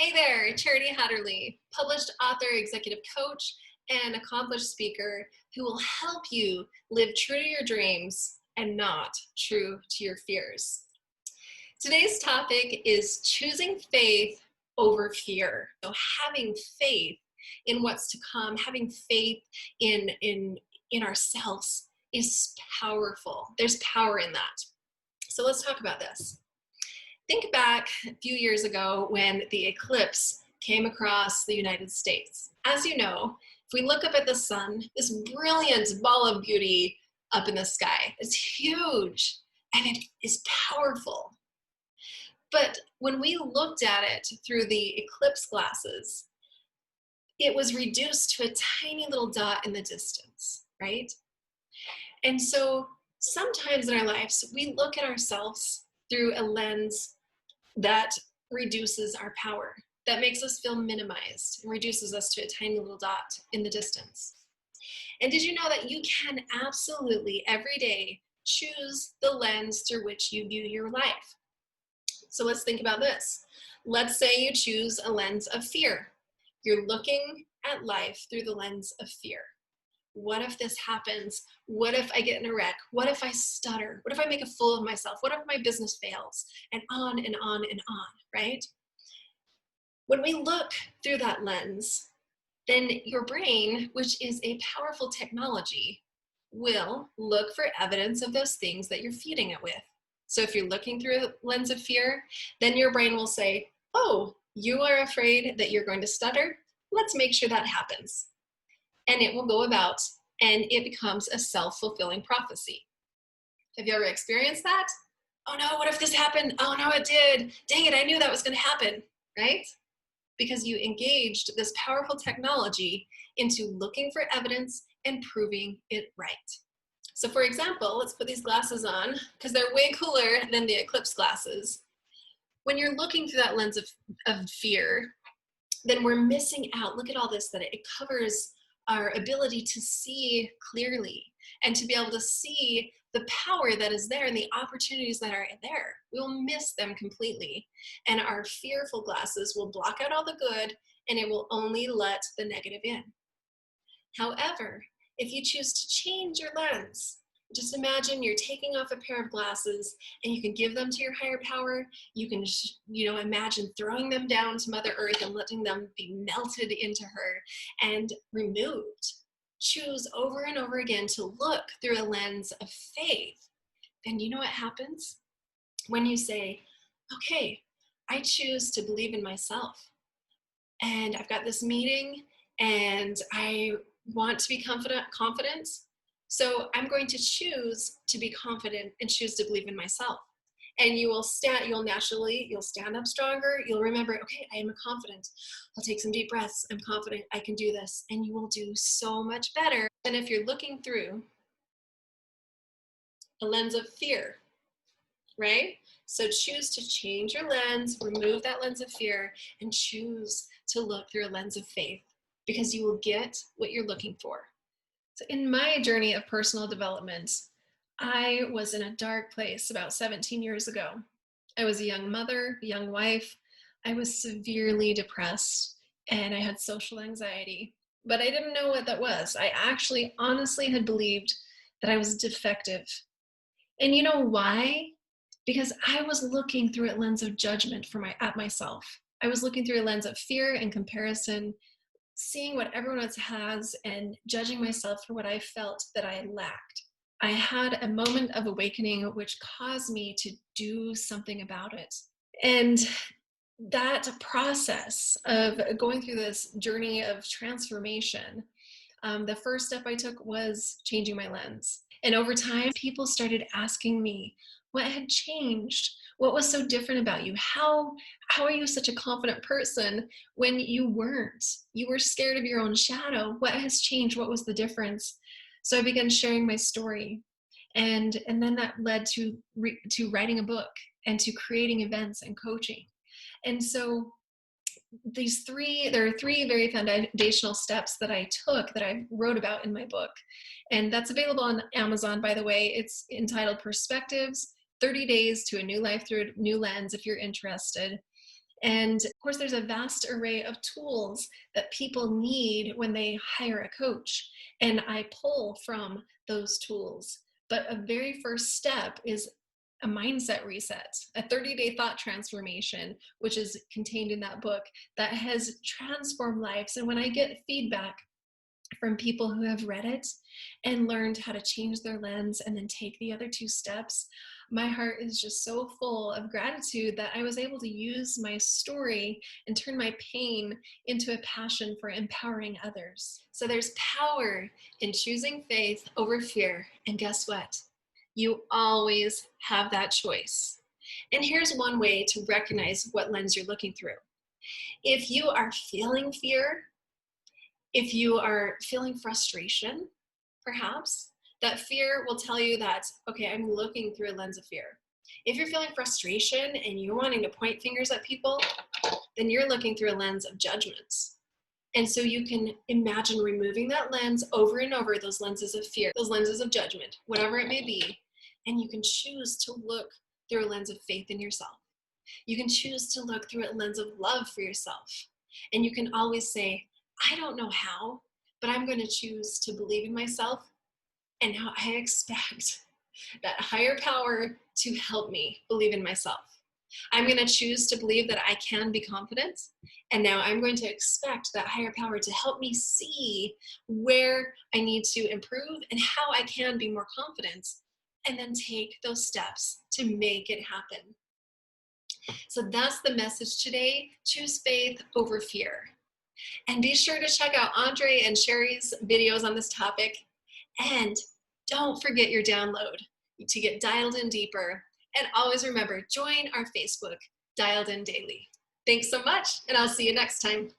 Hey there, Charity Haderlie, published author, executive coach, and accomplished speaker who will help you live true to your dreams and not true to your fears. Today's topic is choosing faith over fear. So having faith in what's to come, having faith in ourselves is powerful. There's power in that. So let's talk about this. Think back a few years ago when the eclipse came across the United States. As you know, if we look up at the sun, this brilliant ball of beauty up in the sky, it's huge and it is powerful. But when we looked at it through the eclipse glasses, it was reduced to a tiny little dot in the distance, right? And so sometimes in our lives, we look at ourselves through a lens that reduces our power, that makes us feel minimized and reduces us to a tiny little dot in the distance. And did you know that you can absolutely every day choose the lens through which you view your life? So let's think about this. Let's say you choose a lens of fear. You're looking at life through the lens of fear. What if this happens? What if I get in a wreck? What if I stutter? What if I make a fool of myself? What if my business fails? And on and on and on, right? When we look through that lens, then your brain, which is a powerful technology, will look for evidence of those things that you're feeding it with. So if you're looking through a lens of fear, then your brain will say, oh, you are afraid that you're going to stutter? Let's make sure that happens. And it will go about and it becomes a self-fulfilling prophecy. Have you ever experienced that? Oh no, what if this happened? Oh no, it did. Dang it, I knew that was going to happen, right? Because you engaged this powerful technology into looking for evidence and proving it right. So for example, let's put these glasses on because they're way cooler than the eclipse glasses. When you're looking through that lens of fear, then we're missing out. Look at all this, that it covers our ability to see clearly and to be able to see the power that is there and the opportunities that are there. We'll miss them completely. And our fearful glasses will block out all the good and it will only let the negative in. However, if you choose to change your lens, just imagine you're taking off a pair of glasses and you can give them to your higher power. You can, imagine throwing them down to Mother Earth and letting them be melted into her and removed. Choose over and over again to look through a lens of faith. Then you know what happens? When you say, okay, I choose to believe in myself. And I've got this meeting and I want to be confident. So I'm going to choose to be confident and choose to believe in myself. And you'll stand up stronger. You'll remember, okay, I am confident. I'll take some deep breaths. I'm confident I can do this. And you will do so much better than if you're looking through a lens of fear, right? So choose to change your lens, remove that lens of fear, and choose to look through a lens of faith because you will get what you're looking for. So in my journey of personal development, I was in a dark place about 17 years ago. I was a young mother, a young wife. I was severely depressed and I had social anxiety, but I didn't know what that was. I actually honestly had believed that I was defective. And you know why? Because I was looking through a lens of judgment at myself. I was looking through a lens of fear and comparison, seeing what everyone else has and judging myself for what I felt that I lacked. I had a moment of awakening which caused me to do something about it. And that process of going through this journey of transformation, the first step I took was changing my lens. And over time, people started asking me what had changed. What was so different about you? How are you such a confident person when you weren't? You were scared of your own shadow. What has changed? What was the difference? So I began sharing my story. And then that led to writing a book and to creating events and coaching. And so there are three very foundational steps that I took that I wrote about in my book. And that's available on Amazon, by the way. It's entitled Perspectives, 30 Days to a New Life Through a New Lens, if you're interested. And of course, there's a vast array of tools that people need when they hire a coach. And I pull from those tools. But a very first step is a mindset reset, a 30-day thought transformation, which is contained in that book, that has transformed lives. And when I get feedback from people who have read it and learned how to change their lens and then take the other two steps, my heart is just so full of gratitude that I was able to use my story and turn my pain into a passion for empowering others. So there's power in choosing faith over fear. And guess what? You always have that choice. And here's one way to recognize what lens you're looking through. If you are feeling fear, if you are feeling frustration, perhaps, that fear will tell you that, okay, I'm looking through a lens of fear. If you're feeling frustration and you're wanting to point fingers at people, then you're looking through a lens of judgment. And so you can imagine removing that lens over and over, those lenses of fear, those lenses of judgment, whatever it may be, and you can choose to look through a lens of faith in yourself. You can choose to look through a lens of love for yourself. And you can always say, I don't know how, but I'm going to choose to believe in myself. And now I expect that higher power to help me believe in myself. I'm going to choose to believe that I can be confident. And now I'm going to expect that higher power to help me see where I need to improve and how I can be more confident, and then take those steps to make it happen. So that's the message today. Choose faith over fear. And be sure to check out Andre and Sherry's videos on this topic. And don't forget your download to get dialed in deeper. And always remember, join our Facebook, Dialed In Daily. Thanks so much, and I'll see you next time.